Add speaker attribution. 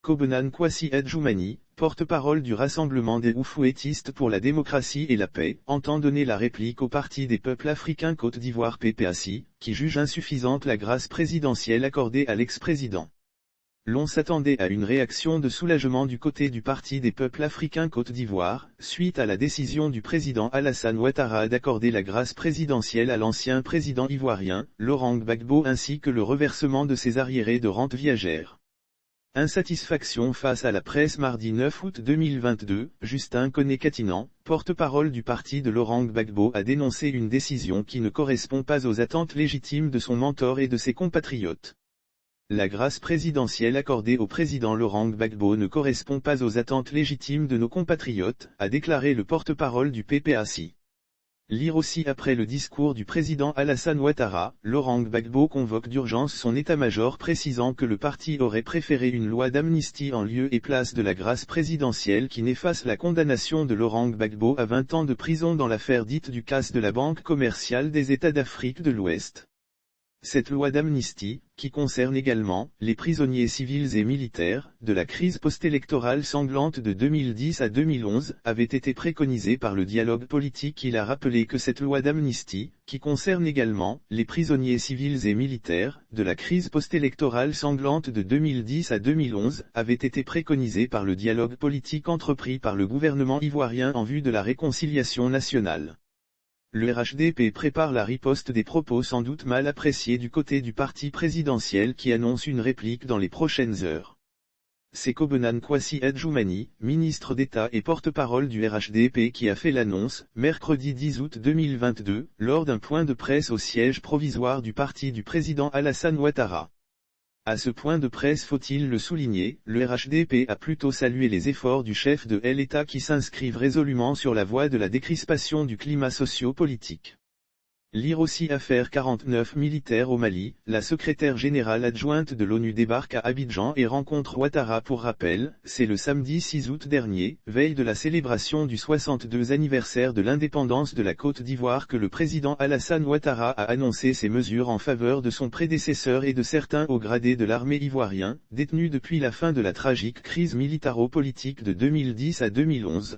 Speaker 1: Kobenan Kwasi Adjoumani, porte-parole du Rassemblement des Oufouettistes pour la démocratie et la paix, entend donner la réplique au Parti des peuples africains Côte d'Ivoire PPACI, qui juge insuffisante la grâce présidentielle accordée à l'ex-président. L'on s'attendait à une réaction de soulagement du côté du Parti des peuples africains Côte d'Ivoire, suite à la décision du président Alassane Ouattara d'accorder la grâce présidentielle à l'ancien président ivoirien, Laurent Gbagbo, ainsi que le reversement de ses arriérés de rente viagère. Insatisfaction face à la presse. Mardi 9 août 2022, Justin Koné-Katinan, porte-parole du parti de Laurent Gbagbo, a dénoncé une décision qui ne correspond pas aux attentes légitimes de son mentor et de ses compatriotes. La grâce présidentielle accordée au président Laurent Gbagbo ne correspond pas aux attentes légitimes de nos compatriotes, a déclaré le porte-parole du PPACI. Lire aussi après le discours du président Alassane Ouattara, Laurent Gbagbo convoque d'urgence son état-major précisant que le parti aurait préféré une loi d'amnistie en lieu et place de la grâce présidentielle qui n'efface la condamnation de Laurent Gbagbo à 20 ans de prison dans l'affaire dite du casse de la Banque commerciale des États d'Afrique de l'Ouest. Cette loi d'amnistie, qui concerne également les prisonniers civils et militaires, de la crise post-électorale sanglante de 2010 à 2011, avait été préconisée par le dialogue politique. Il a rappelé que cette loi d'amnistie, qui concerne également les prisonniers civils et militaires, de la crise post-électorale sanglante de 2010 à 2011, avait été préconisée par le dialogue politique entrepris par le gouvernement ivoirien en vue de la réconciliation nationale. Le RHDP prépare la riposte des propos sans doute mal appréciés du côté du parti présidentiel qui annonce une réplique dans les prochaines heures. C'est Kobenan Kwasi Adjoumani, ministre d'État et porte-parole du RHDP qui a fait l'annonce, mercredi 10 août 2022, lors d'un point de presse au siège provisoire du parti du président Alassane Ouattara. À ce point de presse, faut-il le souligner, le RHDP a plutôt salué les efforts du chef de l'État qui s'inscrivent résolument sur la voie de la décrispation du climat socio-politique. Lire aussi affaire 49 militaires au Mali, la secrétaire générale adjointe de l'ONU débarque à Abidjan et rencontre Ouattara. Pour rappel, c'est le samedi 6 août dernier, veille de la célébration du 62e anniversaire de l'indépendance de la Côte d'Ivoire, que le président Alassane Ouattara a annoncé ses mesures en faveur de son prédécesseur et de certains hauts gradés de l'armée ivoirien, détenus depuis la fin de la tragique crise militaro-politique de 2010 à 2011.